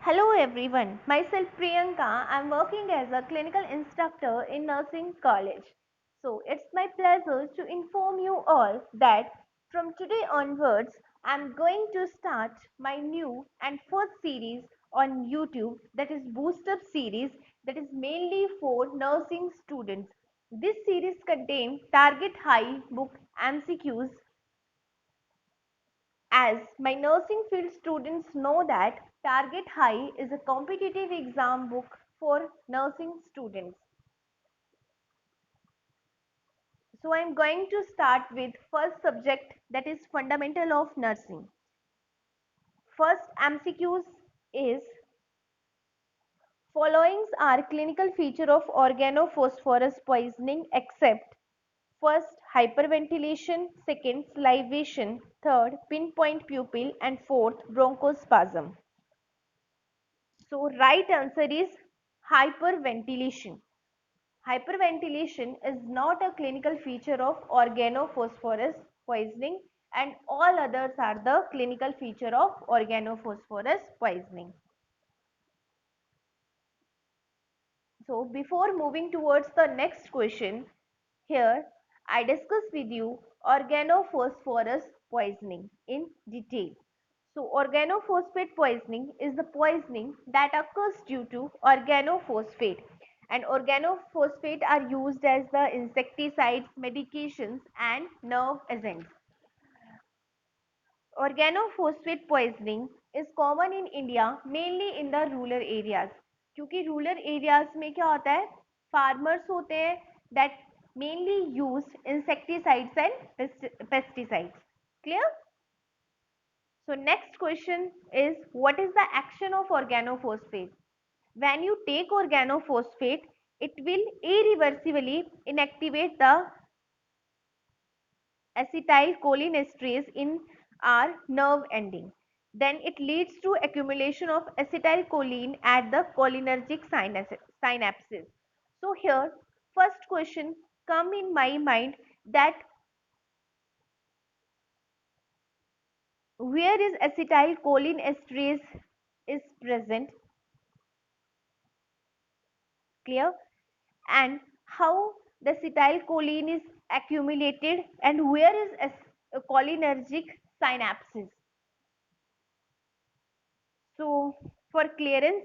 Hello everyone, myself Priyanka. I'm working as a clinical instructor in nursing college. So it's my pleasure to inform you all that from today onwards, I'm going to start my new and first series on YouTube, that is Boost Up series, that is mainly for nursing students. This series contains target high book MCQs, as my nursing field students know that Target High is a competitive exam book for nursing students. So I am going to start with first subject, that is fundamental of nursing. First MCQs is followings are clinical feature of organophosphorus poisoning except first hyperventilation, second salivation, third pinpoint pupil and fourth bronchospasm. So right answer is hyperventilation. Hyperventilation is not a clinical feature of organophosphorus poisoning, and all others are the clinical feature of organophosphorus poisoning. So before moving towards the next question, here I discuss with you organophosphorus poisoning in detail. So organophosphate poisoning is the poisoning that occurs due to organophosphate, and organophosphate are used as the insecticides, medications and nerve agents. Organophosphate poisoning is common in India mainly in the rural areas, क्योंकि rural areas में क्या होता है, farmers होते हैं that mainly use insecticides and pesticides. Clear? So next question is, what is the action of organophosphate? When you take organophosphate, it will irreversibly inactivate the acetylcholinesterase in our nerve ending. Then it leads to accumulation of acetylcholine at the cholinergic synapses. So here, first question come in my mind that where is acetylcholinesterase is present, clear, and how the acetylcholine is accumulated and where is cholinergic synapses. So for clearance,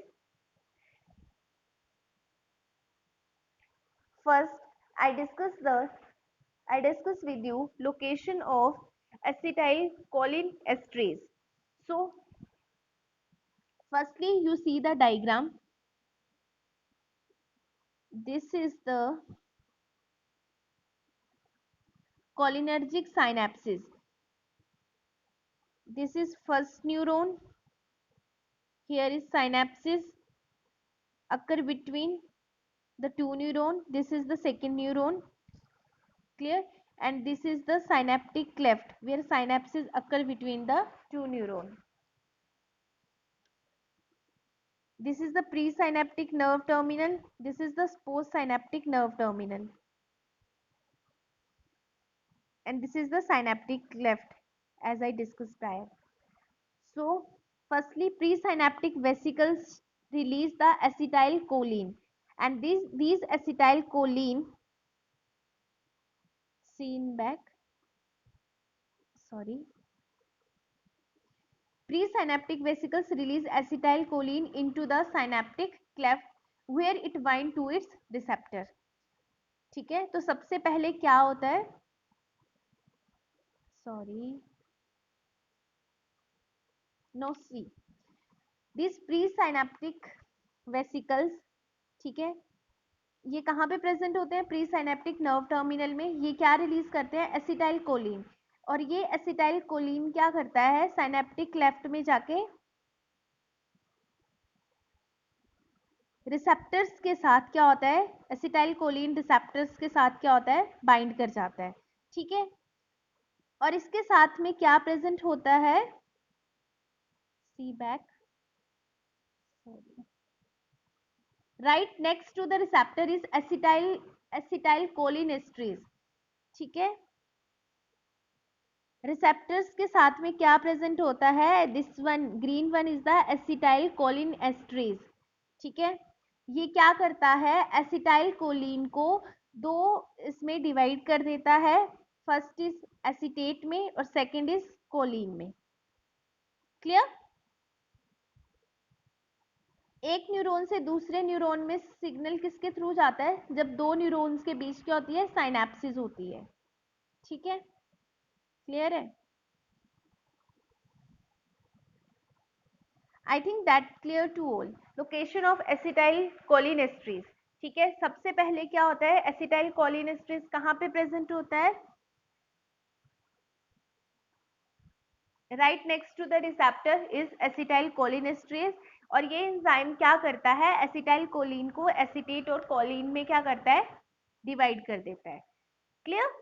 first I discuss with you location of acetylcholinesterase. So firstly you see the diagram. This is the cholinergic synapses. This is first neuron. Here is synapses occur between the two neuron. This is the second neuron, clear, and this is the synaptic cleft where synapses occur between the two neuron. This is the presynaptic nerve terminal, this is the postsynaptic nerve terminal, and this is the synaptic cleft as I discussed prior. So firstly presynaptic vesicles release the acetylcholine, and these acetylcholine seen back, sorry, presynaptic vesicles release acetylcholine into the synaptic cleft where it bind to its receptor. ठीक है, तो सबसे पहले क्या होता है, sorry, no see this presynaptic vesicles, ठीक है, ये कहाँ पे प्रेजेंट होते हैं, प्रीसाइनेप्टिक नर्व टर्मिनल में. ये क्या रिलीज करते हैं, एसिटाइलकोलिन, और ये एसिटाइलकोलिन क्या करता है, साइनेप्टिक क्लेफ्ट में जाके रिसेप्टर्स के साथ क्या होता है, एसिटाइलकोलिन रिसेप्टर्स के साथ क्या होता है, बाइंड कर जाता है. ठीक है, और इसके साथ में क्या प्रेजेंट होता है, see back, right next to the receptor is acetylcholinesterase. ठीक है, रिसेप्टर्स के साथ में क्या प्रेजेंट होता है? This one, green one is the acetyl choline esterase. ठीक है, ये क्या करता है? एसिटाइल कोलिन को दो इसमें डिवाइड कर देता है। फर्स्ट इज एसीटेट में और सेकंड इज कोलिन में। क्लियर? एक न्यूरॉन से दूसरे न्यूरॉन में सिग्नल किसके थ्रू जाता है? जब दो न्यूरॉन्स के बीच क्या होती है? साइनेप्सिस होती है। ठीक है, क्लियर है? I think that clear to all. Location of acetyl cholinesterase. ठीक है, सबसे पहले क्या होता है? एसिटाइल कोलिनेस्ट्रेज कहाँ पे प्रेजेंट होता है? Right next to the receptor is acetyl cholinesterase. और ये एंजाइम क्या करता है? एसिटाइल कोलिन को एसीटेट और कोलिन में क्या करता है? डिवाइड कर देता है। Clear?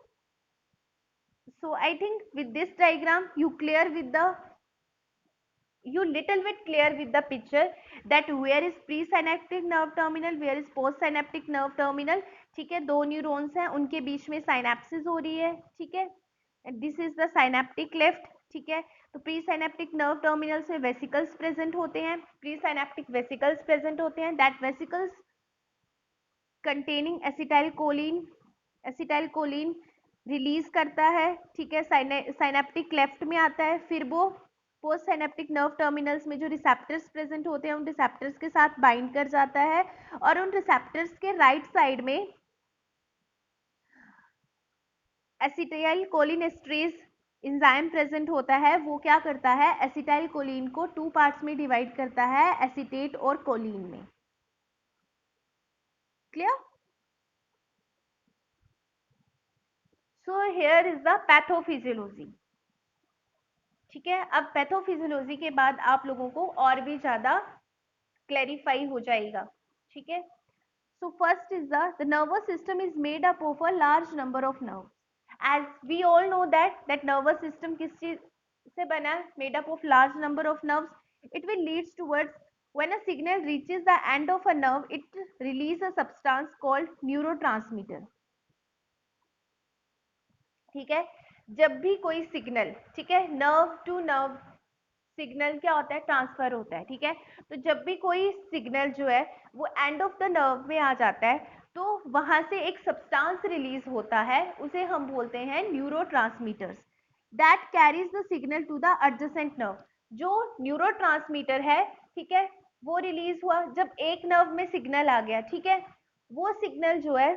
So I think with this diagram you clear with the, you little bit clear with the picture that where is presynaptic nerve terminal, where is postsynaptic nerve terminal. ठीक है, दो न्यूरॉन्स हैं, उनके बीच में synapsis हो रही है। ठीक है, this is the synaptic left. ठीक है, तो प्री साइनेप्टिक नर्व टर्मिनल से वेसिकल्स प्रेजेंट होते हैं, प्री साइनेप्टिक वेसिकल्स प्रेजेंट होते हैं, that vesicles containing acetyl Colin release करता है। ठीक है, साइनेप्टिक लेफ्ट में आता है। फिर वो पोस्ट साइनेप्टिक नर्व टर्मिनल्स में जो रिसेप्टर्स प्रेजेंट होते हैं उन रिसेप्टर्स के साथ बाइंड कर जाता है, और उन रिसेप्टर्स के राइट साइड में एसिटाइल कोलिनेस्ट्रेज एंजाइम प्रेजेंट होता है। वो क्या करता है? एसिटाइल कोलिन को टू पार्ट्स में डिवाइड करता है, एसीटेट और कोलिन में। Clear? So here is the pathophysiology. ठीक है, अब पैथोफिजियोलॉजी के बाद आप लोगों को और भी ज्यादा क्लैरिफाई हो जाएगा। ठीक है, so first is the nervous system is made up of a large number of nerve. As we all know that nervous system किस चीज से बना है? Made up of large number of nerves. It will leads towards, when a signal reaches the end of a nerve it release a substance called neurotransmitter। ठीक है, जब भी कोई सिग्नल, ठीक है, नर्व टू नर्व सिग्नल क्या होता है? ट्रांसफर होता है। ठीक है, तो जब भी कोई सिग्नल जो है वो एंड ऑफ द नर्व में आ जाता है तो वहां से एक सब्सटेंस रिलीज होता है, उसे हम बोलते हैं neurotransmitters, that carries the signal to the adjacent nerve. जो न्यूरोट्रांसमीटर है, ठीक है, वो रिलीज हुआ जब एक नर्व में सिग्नल आ गया। ठीक है, वो सिग्नल जो है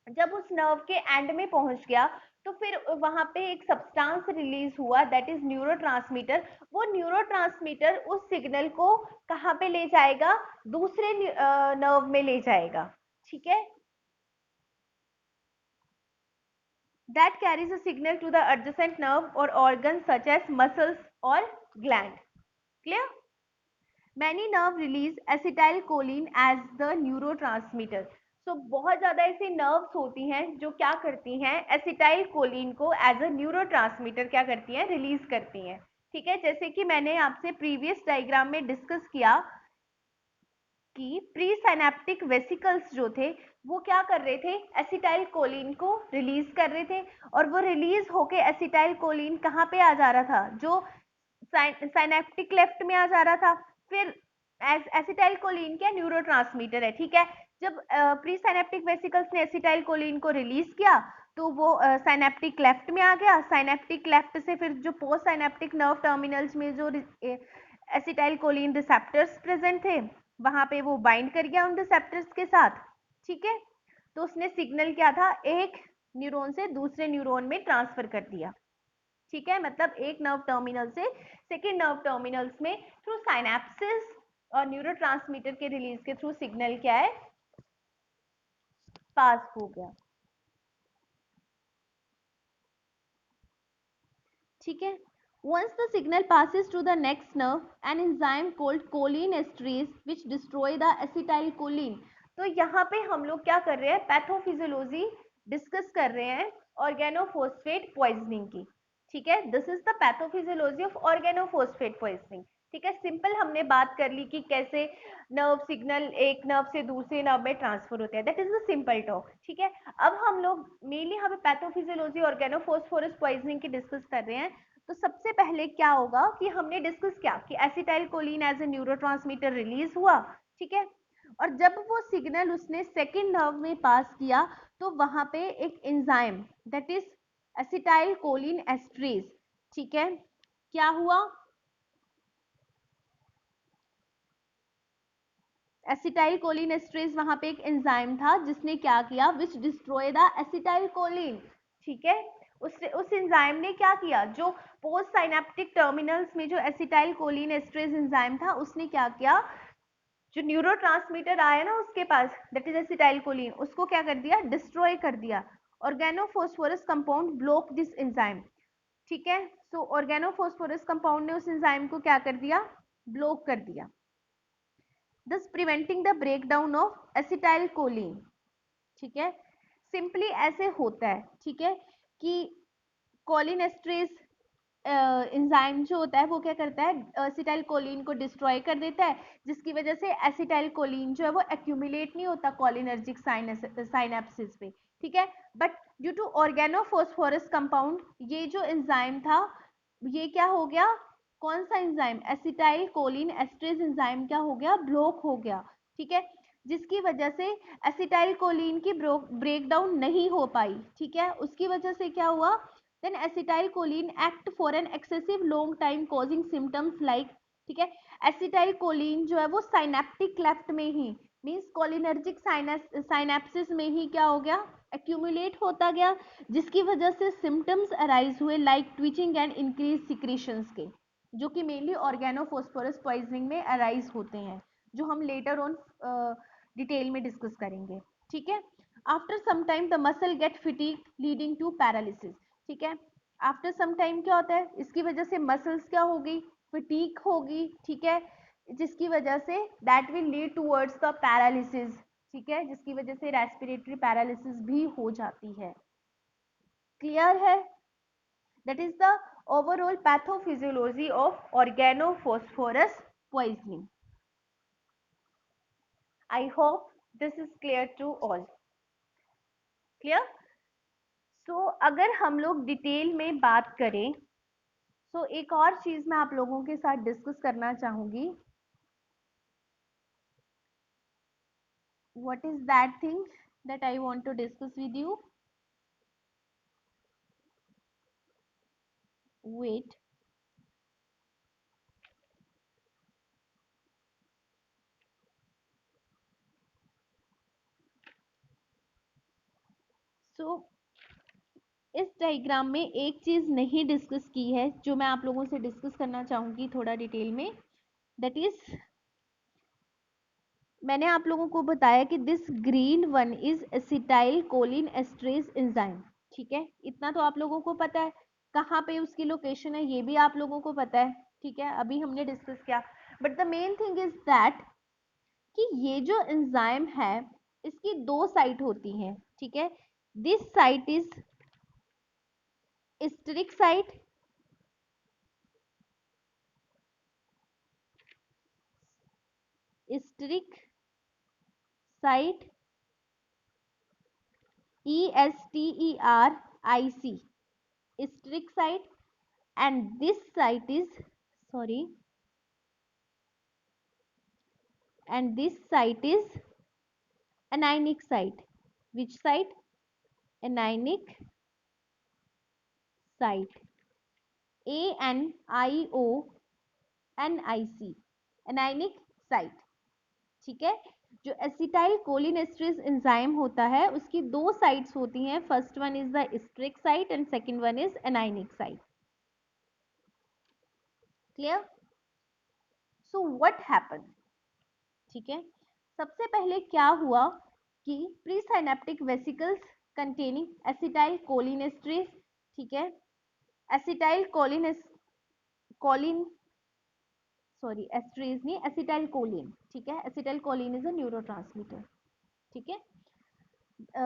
जब उस नर्व के एंड में पहुंच गया तो फिर वहां पे एक सब्सटेंस रिलीज हुआ, दैट इज न्यूरोट्रांसमीटर। वो न्यूरोट्रांसमीटर उस सिग्नल को कहाँ पे ले जाएगा? दूसरे नर्व में ले जाएगा। ठीक है, that carries a signal to the adjacent nerve और ऑर्गन सच एज मसल्स और gland. Clear? Many nerve release acetyl choline as the neurotransmitter. So बहुत ज्यादा ऐसी नर्व्स होती हैं जो क्या करती हैं? एसिटाइल कोलिन को एज अ न्यूरोट्रांसमीटर क्या करती हैं? रिलीज करती हैं। ठीक है, जैसे कि मैंने आपसे प्रीवियस डायग्राम में डिस्कस किया कि प्री साइनेप्टिक वेसिकल्स जो थे वो क्या कर रहे थे? एसिटाइल कोलिन को रिलीज कर रहे थे, और वो रिलीज होके एसिटाइल कोलिन कहाँ पे आ जा रहा था? जो साइनेप्टिक लेफ्ट में आ जा रहा था। फिर एसिटाइल कोलिन क्या? न्यूरोट्रांसमीटर है। ठीक है, जब प्री साइनेप्टिक वेसिकल्स ने एसिटाइल कोलिन को रिलीज किया तो वो साइनेप्टिक लेफ्ट में आ गया। साइनेप्टिक लेफ्ट से फिर जो पोस्ट साइनेप्टिक नर्व टर्मिनल्स में जो एसिटाइल कोलिन रिसेप्टर्स प्रेजेंट थे वहां पे वो बाइंड कर गया उन रिसेप्टर्स के साथ। ठीक है, तो उसने सिग्नल क्या था? एक न्यूरॉन से दूसरे न्यूरॉन में ट्रांसफर कर दिया। ठीक है, मतलब एक नर्व टर्मिनल से सेकेंड नर्व टर्मिनल्स में थ्रू साइनेप्सिस और न्यूरोट्रांसमीटर के रिलीज के थ्रू सिग्नल क्या है? पास हो गया। ठीक है, once the signal passes to the next nerve an enzyme called cholinesterase which destroy the acetylcholine। तो यहाँ पे हम लोग क्या कर रहे हैं? पैथोफिजियोलॉजी डिस्कस कर रहे हैं ऑर्गेनोफॉस्फेट पॉइजनिंग की। ठीक है, this is the pathophysiology of organophosphate poisoning. ठीक है, सिंपल हमने बात कर ली कि कैसे नर्व सिग्नल एक नर्व से दूसरे नर्व में ट्रांसफर होते हैं, that is the simple talk. ठीक है, अब हम लोग मेनली हमें पैथोफिजियोलॉजी ऑर्गेनोफॉस्फोरस पॉइजनिंग की डिस्कस कर रहे हैं। तो सबसे पहले क्या होगा कि हमने डिस्कस किया कि acetyl Colin as a neurotransmitter release हुआ। ठीक है, और जब वो सिग्नल उसने सेकेंड नर्व में पास किया तो वहां पे एक enzyme that is acetyl choline esterase, ठीक है, क्या हुआ, एसिटाइल कोलिन एस्ट्रेज वहां पे एक एंजाइम था जिसने क्या किया, विच डिस्ट्रॉय द एसिटाइल कोलिन। ठीक है, उस एंजाइम ने क्या किया, जो पोस्ट साइनेप्टिक टर्मिनल्स में जो एसिटाइल कोलिन एस्ट्रेज एंजाइम था उसने क्या किया, जो न्यूरोट्रांसमीटर आया ना उसके पास दैट इज एसिटाइल कोलिन, उसको क्या कर दिया, डिस्ट्रॉय कर दिया। Organophosphorus compound block this enzyme. ठीक है, सो ऑर्गेनोफॉस्फोरस कंपाउंड ने उस एंजाइम को क्या कर दिया, ब्लॉक कर दिया, thus preventing the breakdown of acetylcholine। ठीक है, सिंपली ऐसे होता है। ठीक है, कि कोलिनेस्ट्रेज एंजाइम जो होता है वो क्या करता है, एसिटाइल कोलिन को डिस्ट्रॉय कर देता है, जिसकी वजह से एसिटाइल कोलिन जो है वो एक्यूमुलेट नहीं होता कोलिनर्जिक साइनेप्सिस पे। ठीक है, but due to organophosphorus compound ये जो एंजाइम था ये क्या हो गया, कौन सा enzyme, acetyl choline esterase enzyme क्या हो गया, ब्लॉक हो गया। ठीक है, जिसकी वजह से एसिटाइल कोलिन की ब्रेक डाउन नहीं हो पाई। ठीक है, उसकी वजह से क्या हुआ, then acetylcholine act for an excessive long time causing symptoms like, ठीक है, एसिटाइलकोलिन जो है वो साइनेप्टिक क्लेफ्ट में ही मींस कोलिनर्जिक साइनेप्सिस में ही क्या हो गया, एक्यूमुलेट होता गया, जिसकी वजह से सिम्टम्स अराइज हुए like twitching and increase secretions के, जो कि मेनली ऑर्गेनोफॉस्फोरस पॉइजनिंग में अराइज होते हैं, जो हम लेटर ऑन डिटेल में डिस्कस करेंगे। ठीक है, after some time the muscle get fatigue leading to paralysis. ठीक है, आफ्टर सम टाइम क्या होता है, इसकी वजह से मसल्स क्या होगी, फटीक होगी। ठीक है, जिसकी वजह say that will lead towards the paralysis. ठीक है, जिसकी वजह से रेस्पिरेटरी पैरालिसिस भी हो जाती है। क्लियर है, that is the overall pathophysiology of organophosphorus poisoning. I hope this is clear to all. Clear, so अगर हम लोग डिटेल में बात करें तो एक और चीज मैं आप लोगों के साथ डिस्कस करना चाहूंगी। What is that thing that I want to discuss with you, wait. So इस डायग्राम में एक चीज नहीं डिस्कस की है जो मैं आप लोगों से डिस्कस करना चाहूंगी थोड़ा डिटेल में, दैट इज मैंने आप लोगों को बताया कि this green one is acetyl choline esterase enzyme. ठीक है, इतना तो आप लोगों को पता है, कहाँ पे उसकी लोकेशन है ये भी आप लोगों को पता है। ठीक है, अभी हमने डिस्कस किया, but the main thing is that कि ये जो एंजाइम है इसकी दो साइट होती हैं। ठीक है, this site is steric site, steric site, ESTERIC, steric site, and this site is, sorry, and this site is anionic site. Which site? Anionic site, ANIONIC, anionic site। ठीक है, जो एसिटाइल कोलिन एस्ट्रेज एंजाइम होता है उसकी दो sites होती हैं, first one is the steric site and second one is anionic site. Clear, so what happen, ठीक है, सबसे पहले क्या हुआ कि pre synaptic vesicles containing acetyl choline esterase, ठीक है, एसिटाइल कोलिन सॉरी एस्ट्रेज नहीं, एसिटाइल कोलिन। ठीक है, acetyl choline is a neurotransmitter. ठीक है,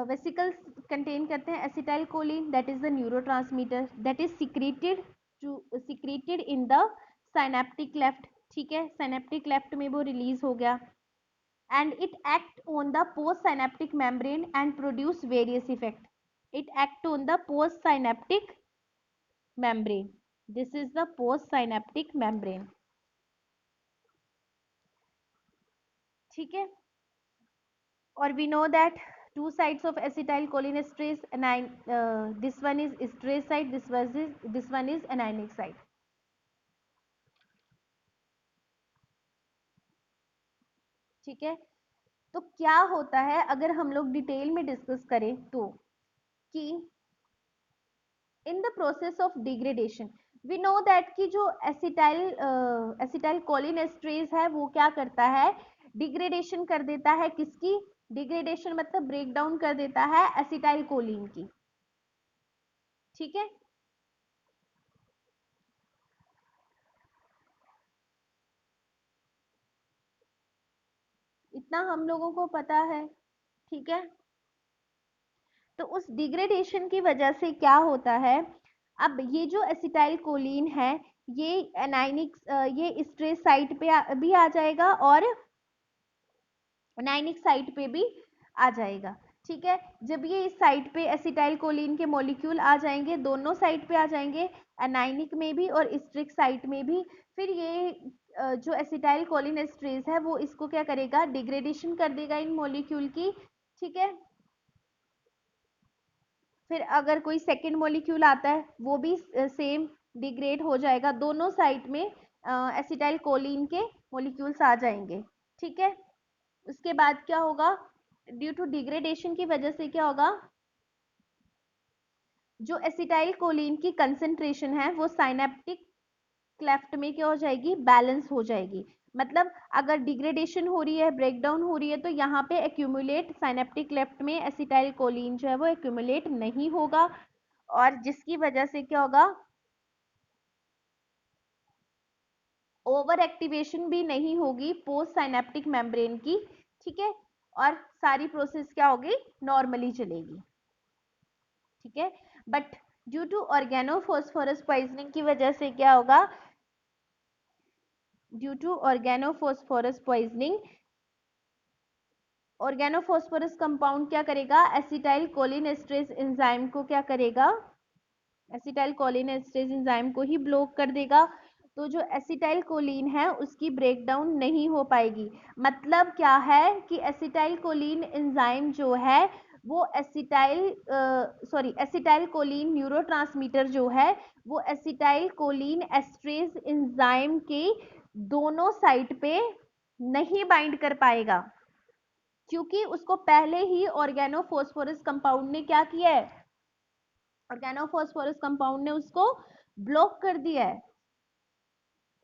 वेसिकल्स कंटेन करते हैं acetyl choline, that is the neurotransmitter that is secreted in the synaptic cleft. ठीक है, सिनेप्टिक क्लेफ्ट में वो रिलीज हो गया, and it act on the postsynaptic membrane and produce various effect. It act on the postsynaptic membrane. This is the postsynaptic membrane. ठीक है, और we know that two sides of acetylcholinesterase, this one is esterase side, this one is anionic side. ठीक है, तो क्या होता है अगर हम लोग डिटेल में डिस्कस करें तो, कि in the process of degradation we know that कि जो एसिटाइल कोलिनेस्ट्रेज है वो क्या करता है, डिग्रेडेशन कर देता है, किसकी डिग्रेडेशन मतलब ब्रेक डाउन कर देता है एसिटाइल कोलिन की। ठीक है, इतना हम लोगों को पता है। ठीक है, तो उस डिग्रेडेशन की वजह से क्या होता है, अब ये जो एसिटाइल कोलिन है ये एनाइनिक ये स्ट्रेस साइट पे भी आ जाएगा और एनाइनिक साइट पे भी आ जाएगा। ठीक है, जब ये इस साइट पे एसिटाइल कोलिन के मॉलिक्यूल आ जाएंगे, दोनों साइट पे आ जाएंगे, एनाइनिक में भी और स्ट्रिक साइट में भी, फिर ये जो एसिटाइल कोलिन एस्ट्रेज है वो इसको क्या करेगा, डिग्रेडेशन कर देगा इन मॉलिक्यूल की। ठीक है, फिर अगर कोई सेकेंड मॉलिक्यूल आता है वो भी सेम डिग्रेड हो जाएगा, दोनों साइट में एसिटाइल कोलिन के मॉलिक्यूल्स आ जाएंगे। ठीक है, उसके बाद क्या होगा, ड्यू टू डिग्रेडेशन की वजह से क्या होगा, जो एसिटाइल कोलिन की कंसेंट्रेशन है वो साइनेप्टिक क्लेफ्ट में क्या हो जाएगी, बैलेंस हो जाएगी। मतलब अगर डिग्रेडेशन हो रही है, ब्रेकडाउन हो रही है, तो यहाँ पे एक्यूमुलेट साइनेप्टिक क्लेफ्ट में एसिटाइल कोलिन जो है वो एक्यूमुलेट नहीं होगा, और जिसकी वजह से क्या होगा, ओवर एक्टिवेशन भी नहीं होगी पोस्ट साइनेप्टिक मेम्ब्रेन की। ठीक है, और सारी प्रोसेस क्या होगी, नॉर्मली चलेगी। ठीक है, but due to organophosphorus poisoning की वजह से क्या होगा, due to organophosphorus poisoning, organophosphorus compound क्या करेगा, एसिटाइल कोलिनेस्ट्रेज एंजाइम को क्या करेगा, एसिटाइल कोलिनेस्ट्रेज एंजाइम को ही ब्लॉक कर देगा। तो जो एसिटाइल कोलिन है उसकी ब्रेकडाउन नहीं हो पाएगी। मतलब क्या है कि एसिटाइल कोलिन एंजाइम जो है वो एसिटाइल कोलिन न्यूरोट्रांसमीटर जो है वो एसिटाइल कोलिन एस्ट्रेज एंजाइम के दोनों साइड पे नहीं बाइंड कर पाएगा, क्योंकि उसको पहले ही ऑर्गेनोफॉस्फोरस कंपाउंड ने क्या किया है, ऑर्गेनोफॉस्फोरस कंपाउंड ने उसको ब्लॉक कर दिया है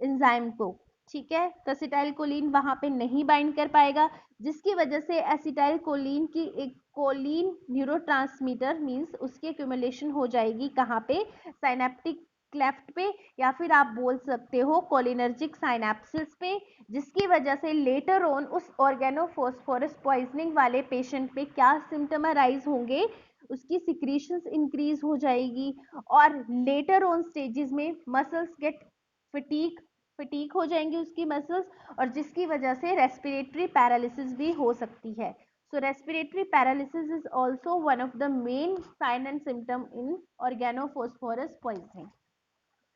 एंजाइम को। ठीक है, तो एसिटाइल कोलिन वहां पे नहीं बाइंड कर पाएगा, जिसकी वजह से एसिटाइल कोलिन की एक कोलिन न्यूरोट्रांसमीटर मींस उसकी एक्यूमुलेशन हो जाएगी कहाँ पे, साइनेप्टिक क्लेफ्ट पे, या फिर आप बोल सकते हो कोलिनर्जिक साइनेप्सिस पे, जिसकी वजह से लेटर ऑन उस ऑर्गेनोफॉस्फोरस पॉइजनिंग वाले पेशेंट पे क्या सिम्टम अराइज होंगे, उसकी सिक्रीशंस इंक्रीज हो जाएगी, और लेटर ऑन स्टेजेस में मसल्स गेट फटीक फटीक हो जाएंगी उसकी मसल्स, और जिसकी वजह से रेस्पिरेटरी पैरालिसिस भी हो सकती है। So respiratory paralysis is also one of the main sign and symptom in organophosphorus poisoning.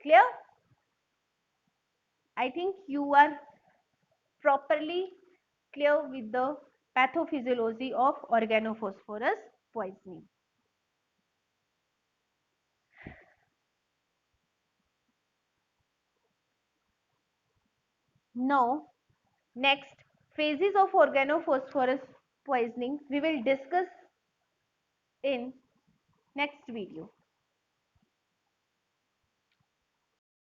Clear? I think you are properly clear with the pathophysiology of organophosphorus poisoning. Now, next phases of organophosphorus poisoning we will discuss in next video.